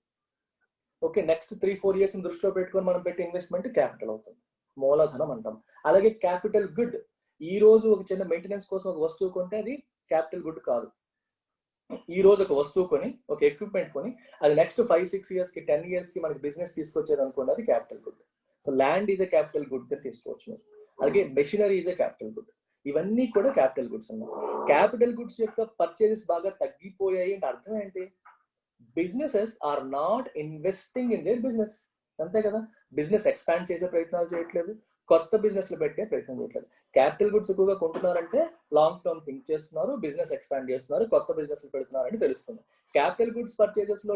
ఓకే, నెక్స్ట్ 3-4 years దృష్టిలో పెట్టుకొని మనం పెట్టే ఇన్వెస్ట్మెంట్ క్యాపిటల్ అవుతుంది, మూలధనం అంటాం. అలాగే క్యాపిటల్ గుడ్, ఈ రోజు ఒక చిన్న మెయింటెనెన్స్ కోసం ఒక వస్తువు కొంటే అది క్యాపిటల్ గుడ్ కాదు. ఈ రోజు ఒక వస్తువు కొని, ఒక ఎక్విప్మెంట్ కొని, అది నెక్స్ట్ 5-6 years కి 10 years కి మనకి బిజినెస్ తీసుకొచ్చేది అనుకోండి, అది capital good. So land is a capital good గా తీసుకోవచ్చు మీరు. అలాగే machinery is a capital good. ఇవన్నీ కూడా క్యాపిటల్ గుడ్స్ ఉన్నాయి. క్యాపిటల్ గుడ్స్ యొక్క పర్చేజెస్ బాగా తగ్గిపోయాయి అంటే అర్థం ఏంటి? Businesses are not investing in their business. అంతే కదా, బిజినెస్ ఎక్స్పాండ్ చేసే ప్రయత్నాలు చేయట్లేదు, కొత్త బిజినెస్ లో పెట్టే ప్రయత్నం చేయట్లేదు. క్యాపిటల్ గుడ్స్ ఎక్కువగా కొంటున్నారంటే లాంగ్ టర్మ్ థింక్ చేస్తున్నారు, బిజినెస్ ఎక్స్పాండ్ చేస్తున్నారు, కొత్త బిజినెస్ పెడుతున్నారని తెలుస్తుంది. క్యాపిటల్ గుడ్స్ పర్చేజెస్ లో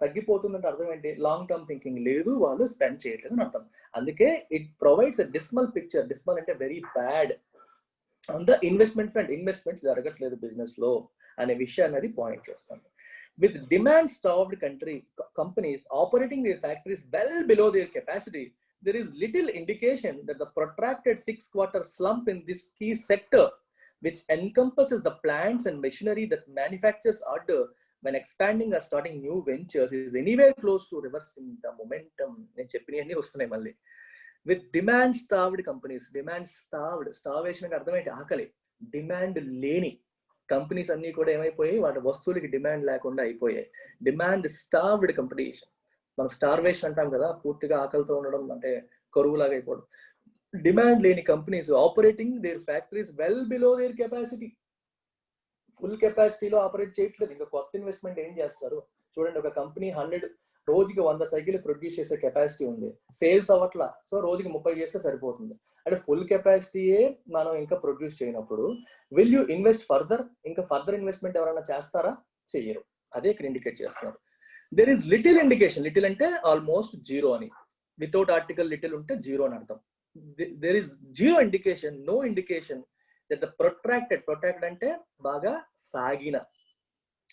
తగ్గిపోతుందంటే అర్థం ఏంటి? లాంగ్ టర్మ్ థింకింగ్ లేదు, వాళ్ళు స్పెండ్ చేయట్లేదు అని అర్థం. అందుకే it provides a dismal picture. Dismal అంటే very bad on the investment front. Investments జరగట్లేదు బిజినెస్ లో అనే విషయాన్ని అది పాయింట్ చేస్తాను. With demand-starved companies operating their factories well below their capacity, there is little indication that the protracted 6-quarter slump in this key sector, which encompasses the plants and machinery that manufacturers order when expanding or starting new ventures, is anywhere close to reversing the momentum. With demand-starved companies, demand-starved, starvation అంటే అర్థం ఏంటి? ఆకలి. డిమాండ్ లేని కంపెనీస్ అన్ని కూడా ఏమైపోయాయి? వాటి వస్తువులకి డిమాండ్ లేకుండా అయిపోయాయి. Demand starved companies. మనం స్టార్వేషన్ అంటాం కదా, పూర్తిగా ఆకలితో ఉండడం అంటే కరువులాగా అయిపోవడం. డిమాండ్ లేని companies operating their factories well below their capacity. Full కెపాసిటీలో ఆపరేట్ చేయట్లేదు, ఇంకా కొత్త ఇన్వెస్ట్మెంట్ ఏం చేస్తారు? చూడండి, ఒక కంపెనీ రోజుకి 100 సైకిల్ ప్రొడ్యూస్ చేసే కెపాసిటీ ఉంది, సేల్స్ అవ్వట్లా, సో రోజుకి 30 చేస్తే సరిపోతుంది. అంటే ఫుల్ కెపాసిటీయే మనం ఇంకా ప్రొడ్యూస్ చేయనప్పుడు విల్ యూ ఇన్వెస్ట్ ఫర్దర్? ఇంకా ఫర్దర్ ఇన్వెస్ట్మెంట్ ఎవరైనా చేస్తారా? చెయ్యరు. అదే ఇక్కడ ఇండికేట్ చేస్తున్నారు. There is little indication, little అంటే ఆల్మోస్ట్ జీరో అని, వితౌట్ ఆర్టికల్ లిటిల్ ఉంటే జీరో అని అర్థం. There is zero indication, no indication that the protracted అంటే బాగా సాగిన,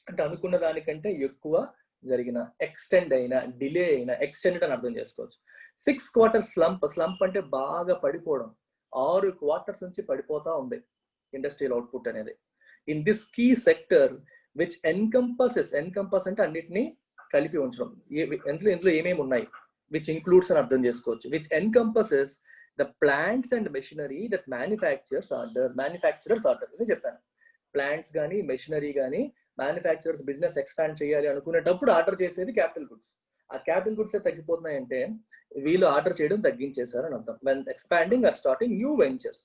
అంటే అనుకున్న దానికంటే ఎక్కువ జరిగిన, ఎక్స్టెండ్ అయినా, డిలే అయినా, ఎక్స్టెండెడ్ అని అర్థం చేసుకోవచ్చు. 6 quarters స్లంప్ అంటే బాగా పడిపోవడం, 6 quarters నుంచి పడిపోతా ఉంది ఇండస్ట్రియల్ అవుట్పుట్ అనేది. In this key sector which encompass అంటే అన్నిటినీ కలిపి ఉంచడం, ఇందులో ఏమేమి ఉన్నాయి, విచ్ ఇంక్లూడ్స్ అని అర్థం చేసుకోవచ్చు. Which encompasses the plants and machinery that manufacturers order ఇది చెప్పాను. ప్లాంట్స్ కానీ మెషినరీ కానీ మ్యానుఫ్యాక్చరర్స్ బిజినెస్ ఎక్స్పాండ్ చేయాలి అనుకునేటప్పుడు ఆర్డర్ చేసేది క్యాపిటల్ గుడ్స్. ఆ క్యాపిటల్ గుడ్స్ తగ్గిపోతున్నాయంటే వీళ్ళు ఆర్డర్ చేయడం తగ్గించేశారు అని అర్థం. When expanding or starting new ventures,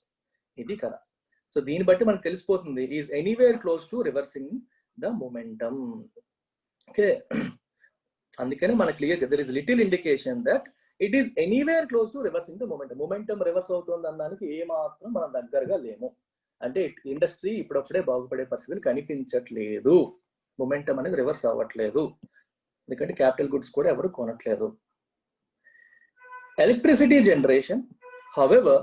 ఇది కదా. సో దీన్ని బట్టి మనకు తెలిసిపోతుంది is anywhere close to reversing the momentum. Okay, అందుకని మనకు clear there is little indication that it is anywhere close to reversing the momentum reverse అవుతుంది అనడానికి ఏ మాత్రం మనం దగ్గరగా లేము. అంటే ఇండస్ట్రీ ఇప్పుడప్పుడే బాగుపడే పరిస్థితులు కనిపించట్లేదు, మొమెంటం అనేది రివర్స్ అవ్వట్లేదు, ఎందుకంటే క్యాపిటల్ గుడ్స్ కూడా ఎవరు కొనట్లేదు. Electricity generation however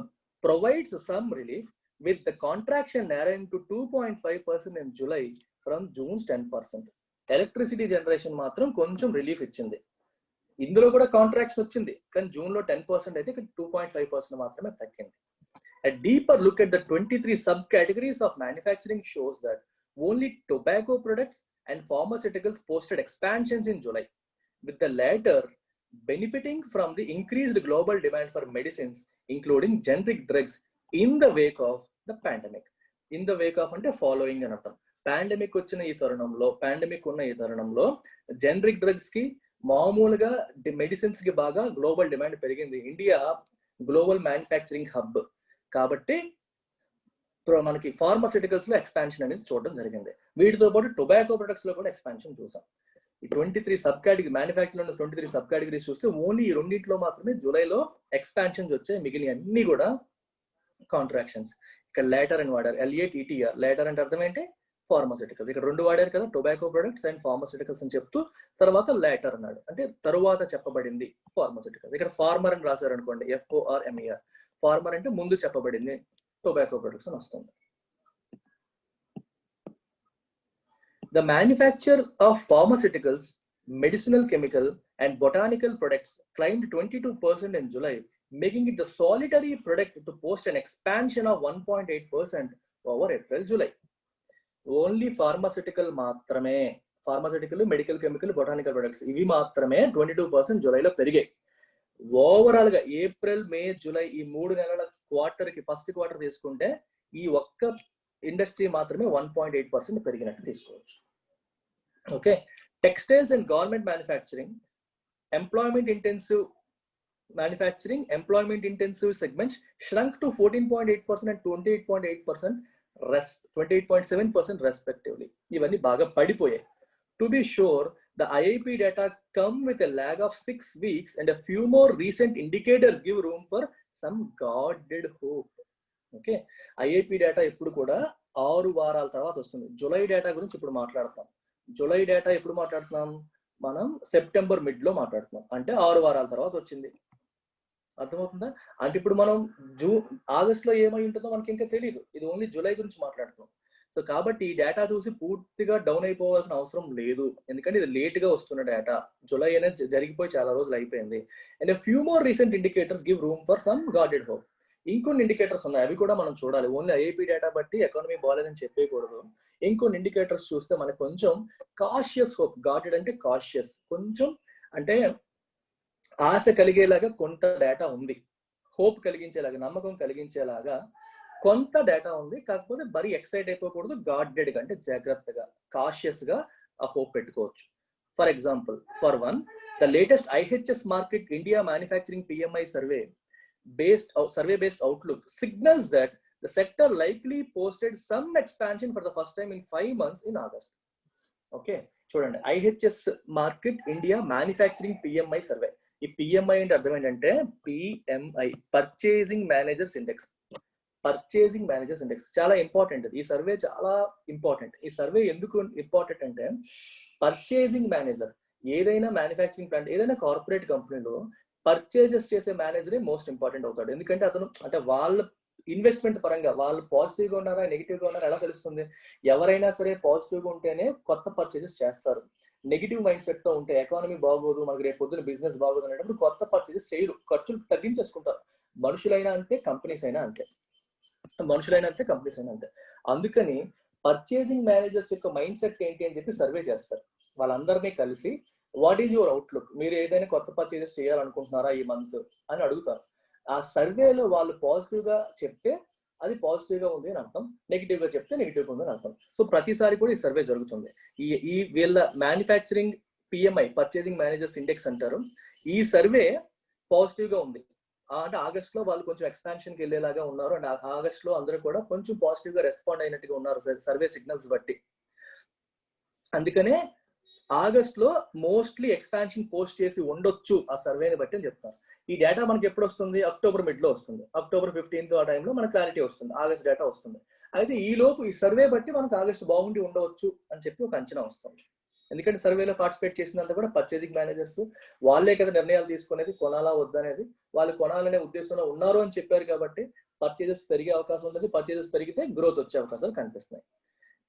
provides some relief with the contraction narrowing to 2.5% in July from June's 10%. Electricity generation మాత్రం కొంచెం రిలీఫ్ ఇచ్చింది. ఇందులో కూడా కాంట్రాక్షన్ వచ్చింది, కానీ జూన్ లో 10% అయితే 2.5% మాత్రమే తగ్గింది. A deeper look at the 23 subcategories of manufacturing shows that only tobacco products and pharmaceuticals posted expansions in July, with the latter benefiting from the increased global demand for medicines, including generic drugs, in the wake of the pandemic. In the wake of అంటే ఫాలోయింగ్ అని అర్థం. పాండమిక్ ఉన్న ఈ తరుణంలో జనరిక్ డ్రగ్స్ కి, మామూలుగా మెడిసిన్స్ కి బాగా గ్లోబల్ డిమాండ్ పెరిగింది. ఇండియా గ్లోబల్ మ్యానుఫ్యాక్చరింగ్ హబ్ కాబట్టి మనకి ఫార్మాస్యూటికల్స్ లో ఎక్స్పాన్షన్ అనేది చూడడం జరిగింది. వీటితో పాటు టొబాకో ప్రొడక్ట్స్ లో కూడా ఎక్స్పాన్షన్ చూసాం. ఈ 23 సబ్ కేటగిరీ మ్యానుఫ్యాక్చరింగ్ లో 23 సబ్ కేటగిరీస్ చూస్తే ఓన్లీ ఈ రెండింటిలో మాత్రమే జూలైలో ఎక్స్పాన్షన్స్ వచ్చాయి, మిగిలిన అన్ని కూడా కాంట్రాక్షన్స్. ఇక్కడ లేటర్ అని వాడారు, LATTR. లేటర్ అంటే అర్థం ఏంటి, ఫార్మాస్యూటికల్స్. ఇక్కడ రెండు వాడారు కదా, టొబాకో ప్రొడక్ట్స్ అండ్ ఫార్మాస్యూటికల్స్ అని చెప్తూ తర్వాత లేటర్ అన్నాడు, అంటే తరువాత చెప్పబడింది ఫార్మాస్యూటికల్స్. ఇక్కడ ఫార్మర్ అని రాశారు అనుకోండి, FORMER. ఫార్మర్ అంటే ముందు చెప్పబడింది, టొబాకో ప్రొడక్ట్స్ అని వస్తుంది. The manufacture of pharmaceuticals, medicinal, chemical, and botanical products climbed 22% in July, making it the solitary product to post an expansion of 1.8% over April-July. Only pharmaceutical మాత్రమే, pharmaceutical, medical, chemical, botanical products ఇవి మాత్రమే 22% జూలైలో పెరిగాయి. ఓవరాల్ గా ఏప్రిల్, మే, జూలై ఈ 3 నెలల క్వార్టర్ కి, ఫస్ట్ క్వార్టర్ తీసుకుంటే ఈ ఒక్క ఇండస్ట్రీ మాత్రమే 1.8% పెరిగినట్టు తీసుకోవచ్చు. Okay, textiles and garment manufacturing, employment intensive segments shrunk to 14.8% and 28.7% respectively. ఇవన్నీ బాగా పడిపోయాయి. To be sure, the IIP data come with a lag of 6 weeks and a few more recent indicators give room for some guarded hope. Okay, IIP data ఎప్పుడు కూడా 6 వారాల తర్వాత వస్తుంది. జూలై డేటా గురించి ఇప్పుడు మాట్లాడతాం. జూలై డేటా ఎప్పుడు మాట్లాడుతున్నాం మనం, సెప్టెంబర్ మిడ్ లో మాట్లాడుతున్నాం, అంటే 6 వారాల తర్వాత వచ్చింది. అర్థమవుతుందా? అంటే ఇప్పుడు మనం ఆగస్ట్ లో ఏమై ఉంటుందో మనకి ఇంకా తెలియదు, ఇది ఓన్లీ జూలై గురించి మాట్లాడుతున్నాం. సో కాబట్టి ఈ డేటా చూసి పూర్తిగా డౌన్ అయిపోవాల్సిన అవసరం లేదు, ఎందుకంటే ఇది లేట్ గా వస్తున్న డేటా. జూలై అనేది జరిగిపోయి చాలా రోజులు అయిపోయింది. And few more recent indicators give room for some guarded hope. ఇంకొన్ని ఇండికేటర్స్ ఉన్నాయి, అవి కూడా మనం చూడాలి. ఓన్లీ IIP డేటా బట్టి ఎకానమీ బాగాలేదని చెప్పేయకూడదు. ఇంకొన్ని ఇండికేటర్స్ చూస్తే మనకు కొంచెం కాషియస్ హోప్, గార్డెడ్ అంటే కాషియస్, కొంచెం అంటే ఆశ కలిగేలాగా కొంత డేటా ఉంది, హోప్ కలిగించేలాగా, నమ్మకం కలిగించేలాగా కొంత డేటా ఉంది. కాకపోతే మరీ ఎక్సైట్ అయిపోకూడదు, గార్డెడ్ గా అంటే జాగ్రత్తగా, కాషియస్ గా ఆ హోప్ పెట్టుకోవచ్చు. For example, for one, the latest IHS market India manufacturing PMI survey based outlook signals that the sector likely posted some expansion for the first time in 5 months in August. Okay, చూడండి, IHS market India manufacturing PMI survey. ఈ PMI అంటే అర్థం ఏంటంటే PMI, purchasing managers index. Purchasing managers index చాలా ఇంపార్టెంట్. ఈ సర్వే చాలా ఇంపార్టెంట్. ఈ సర్వే ఎందుకు ఇంపార్టెంట్ అంటే, పర్చేసింగ్ మేనేజర్ ఏదైనా మ్యానుఫ్యాక్చరింగ్ ప్లాంట్, ఏదైనా కార్పొరేట్ కంపెనీలో పర్చేజెస్ చేసే మేనేజరే మోస్ట్ ఇంపార్టెంట్ అవుతాడు. ఎందుకంటే అతను అంటే వాళ్ళ ఇన్వెస్ట్మెంట్ పరంగా వాళ్ళు పాజిటివ్గా ఉన్నారా నెగిటివ్గా ఉన్నారా ఎలా తెలుస్తుంది? ఎవరైనా సరే పాజిటివ్గా ఉంటేనే కొత్త పర్చేజెస్ చేస్తారు. నెగిటివ్ మైండ్ సెట్ తో ఉంటే ఎకానమీ బాగోదు, మనకి రేపు పొద్దున బిజినెస్ బాగోదు అనేటప్పుడు కొత్త పర్చేజెస్ చేయరు, ఖర్చులు తగ్గించేసుకుంటారు. మనుషులైనా అంతే, కంపెనీస్ అయినా అంతే. మనుషులైనా అంతే, కంపెనీస్ అయినా అంతే. అందుకని పర్చేజింగ్ మేనేజర్స్ యొక్క మైండ్ సెట్ ఏంటి అని చెప్పి సర్వే చేస్తారు. వాళ్ళందరినీ కలిసి వాట్ ఈజ్ యువర్ అవుట్లుక్, మీరు ఏదైనా కొత్త పర్చేజెస్ చేయాలనుకుంటున్నారా ఈ మంత్ అని అడుగుతారు. ఆ సర్వేలో వాళ్ళు పాజిటివ్ గా చెప్తే అది పాజిటివ్ గా ఉంది అని అర్థం, నెగిటివ్ గా చెప్తే నెగిటివ్ గా ఉంది అని అర్థం. సో ప్రతిసారి కూడా ఈ సర్వే జరుగుతుంది. ఈ వీళ్ళ manufacturing PMI, purchasing managers index అంటారు. ఈ సర్వే పాజిటివ్ గా ఉంది అంటే ఆగస్ట్ లో వాళ్ళు కొంచెం ఎక్స్పాన్షన్ కి వెళ్ళేలాగా ఉన్నారు. అండ్ ఆగస్ట్ లో అందరూ కూడా కొంచెం పాజిటివ్ గా రెస్పాండ్ అయినట్టుగా ఉన్నారు సర్వే సిగ్నల్స్ బట్టి. అందుకనే ఆగస్ట్ లో మోస్ట్లీ ఎక్స్పాన్షన్ పోస్ట్ చేసి ఉండొచ్చు ఆ సర్వేని బట్టి అని చెప్తారు. ఈ డేటా మనకి ఎప్పుడు వస్తుంది? అక్టోబర్ మిడ్ లో వస్తుంది. అక్టోబర్ 15th ఆ టైంలో మనకు క్లారిటీ వస్తుంది, ఆగస్ట్ డేటా వస్తుంది. అయితే ఈ లోపు ఈ సర్వే బట్టి మనకు ఆగస్ట్ బాగుండి ఉండవచ్చు అని చెప్పి ఒక అంచనా వస్తుంది. ఎందుకంటే సర్వేలో పార్టిసిపేట్ చేసినంత కూడా పర్చేజింగ్ మేనేజర్స్ వాళ్ళే కదా నిర్ణయాలు తీసుకునేది, కొనాలా వద్దనేది. వాళ్ళు కొనాలనే ఉద్దేశంలో ఉన్నారు అని చెప్పారు కాబట్టి పర్చేజెస్ పెరిగే అవకాశం ఉంటుంది. పర్చేజెస్ పెరిగితే గ్రోత్ వచ్చే అవకాశాలు కనిపిస్తున్నాయి.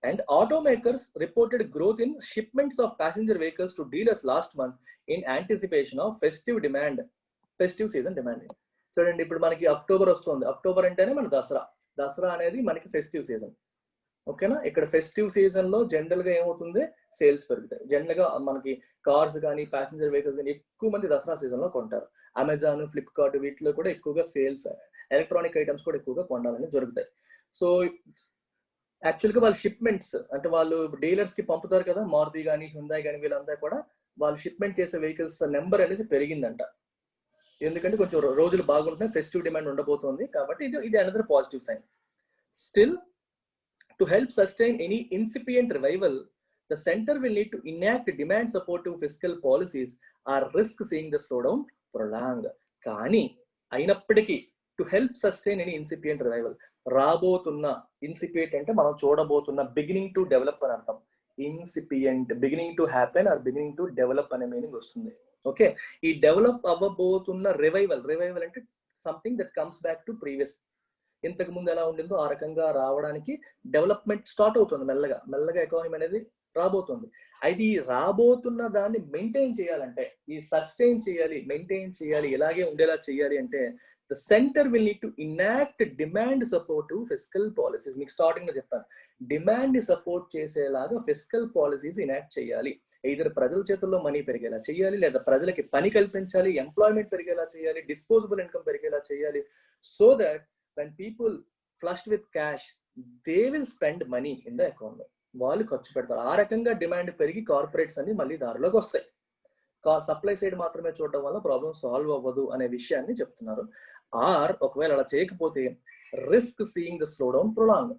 And automakers reported growth in shipments of passenger vehicles to dealers last month in anticipation of festive season demand. చూడండి, ఇప్పుడు మనకి అక్టోబర్ వస్తుంది. అక్టోబర్ అంటేనే మన దసరా అనేది మనకి ఫెస్టివ్ సీజన్. ఓకేనా? ఇక్కడ ఫెస్టివ్ సీజన్ లో జనరల్ గా ఏమవుతుంది? సేల్స్ పెరుగుతాయి. జనరల్ గా మనకి కార్స్ కానీ ప్యాసింజర్ వెహికల్స్ కానీ ఎక్కువ మంది దసరా సీజన్ లో కొంటారు. అమెజాన్, ఫ్లిప్కార్ట్ వీటిలో కూడా ఎక్కువగా సేల్స్, ఎలక్ట్రానిక్ ఐటమ్స్ కూడా ఎక్కువగా కొనాలని జరుగుతాయి. సో యాక్చువల్గా వాళ్ళ షిప్మెంట్స్ అంటే వాళ్ళు డీలర్స్ కి పంపుతారు కదా, మారుతి కానీ హ్యుందాయ్ కానీ వీళ్ళంతా కూడా వాళ్ళు షిప్మెంట్ చేసే వెహికల్స్ నెంబర్ అనేది పెరిగిందంట. ఎందుకంటే కొంచెం రోజులు బాగుంటున్నాయి, ఫెస్టివ్ డిమాండ్ ఉండబోతుంది కాబట్టి ఇది another positive sign. Still to help sustain any incipient revival, the center will need to enact demand supportive fiscal policies or risk seeing the slowdown prolonged. కానీ అయినప్పటికీ to help sustain any incipient revival, రాబోతున్న ఇన్సిపియంట్ అంటే మనం చూడబోతున్న బిగినింగ్ టు డెవలప్ అని అర్థం. Incipient beginning to happen or beginning to develop అనే మీనింగ్ వస్తుంది. ఓకే, ఈ డెవలప్ అవ్వబోతున్న రివైవల్ అంటే something that comes back to previous. ఇంతకు ముందు ఎలా ఉండిందో ఆ రకంగా రావడానికి డెవలప్మెంట్ స్టార్ట్ అవుతుంది. మెల్లగా ఎకానమీ అనేది రాబోతుంది. అయితే ఈ రాబోతున్న దాన్ని మెయింటైన్ చేయాలంటే, ఈ సస్టైన్ చేయాలి, మెయింటైన్ చేయాలి, ఇలాగే ఉండేలా చేయాలి అంటే the centre will need to enact demand supportive fiscal policies. మీకు స్టార్టింగ్ లో చెప్పాను, డిమాండ్ సపోర్ట్ చేసేలాగా ఫిస్కల్ పాలసీస్ ఇనాక్ట్ చేయాలి. ఇద్దరు ప్రజల చేతుల్లో మనీ పెరిగేలా చేయాలి, లేదా ప్రజలకి పని కల్పించాలి, ఎంప్లాయ్మెంట్ పెరిగేలా చేయాలి, డిస్పోజబుల్ ఇన్కమ్ పెరిగేలా చేయాలి. So that when people flushed with cash, they will spend money in the economy. వాళ్ళు ఖర్చు పెడతారు. ఆ రకంగా డిమాండ్ పెరిగి కార్పొరేట్స్ అన్ని మళ్ళీ దారిలోకి వస్తాయి. సప్లై సైడ్ మాత్రమే చూడడం వల్ల ప్రాబ్లం సాల్వ్ అవ్వదు అనే విషయాన్ని చెప్తున్నారు. ఒకవేళ అలా చేయకపోతే risk seeing the slowdown prolong,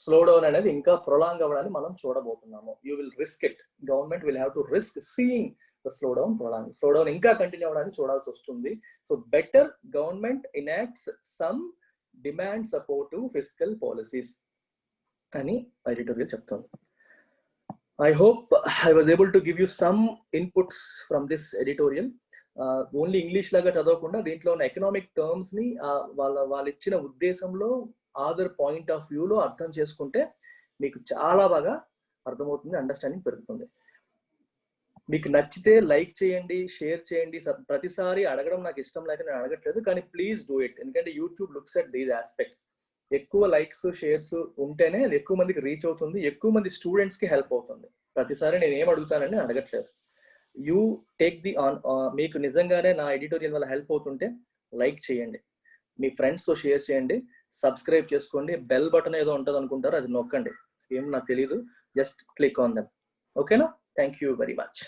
slowdown అనేది ఇంకా ప్రొలాంగ్ అవ్వడాన్ని మనం చూడబోతున్నాము. You will risk it, government will have to risk seeing the slowdown prolong. Slowdown ఇంకా కంటిన్యూ అవ్వడానికి చూడాల్సి వస్తుంది. So better government enacts some demand supportive fiscal policies అని ఎడిటోరియల్ చెప్తాను. I hope I was able to give you some inputs from this editorial. Only English లాగా చదవకుండా దీంట్లో ఉన్న ఎకనామిక్ టర్మ్స్ ని వాళ్ళు ఇచ్చిన ఉద్దేశంలో అదర్ పాయింట్ ఆఫ్ వ్యూలో అర్థం చేసుకుంటే మీకు చాలా బాగా అర్థమవుతుంది, అండర్స్టాండింగ్ పెరుగుతుంది. మీకు నచ్చితే లైక్ చేయండి, షేర్ చేయండి. ప్రతిసారి అడగడం నాకు ఇష్టం లేక నేను అడగట్లేదు, కానీ ప్లీజ్ డూ ఇట్. ఎందుకంటే YouTube looks at these aspects. ఎక్కువ లైక్స్, షేర్స్ ఉంటేనే ఎక్కువ మందికి రీచ్ అవుతుంది, ఎక్కువ మంది స్టూడెంట్స్ కి హెల్ప్ అవుతుంది. ప్రతిసారి నేను ఏం అడుగుతానని అడగట్లేదు. You take the on. మీకు నిజంగానే నా ఎడిటోరియల్ వల్ల హెల్ప్ అవుతుంటే లైక్ చేయండి, మీ ఫ్రెండ్స్తో షేర్ చేయండి, సబ్స్క్రైబ్ చేసుకోండి. బెల్ బటన్ ఏదో ఉంటుంది అనుకుంటారు, అది నొక్కండి. ఏం నాకు తెలియదు, జస్ట్ క్లిక్ ఆన్ దెమ్. ఓకేనా? Thank you very much.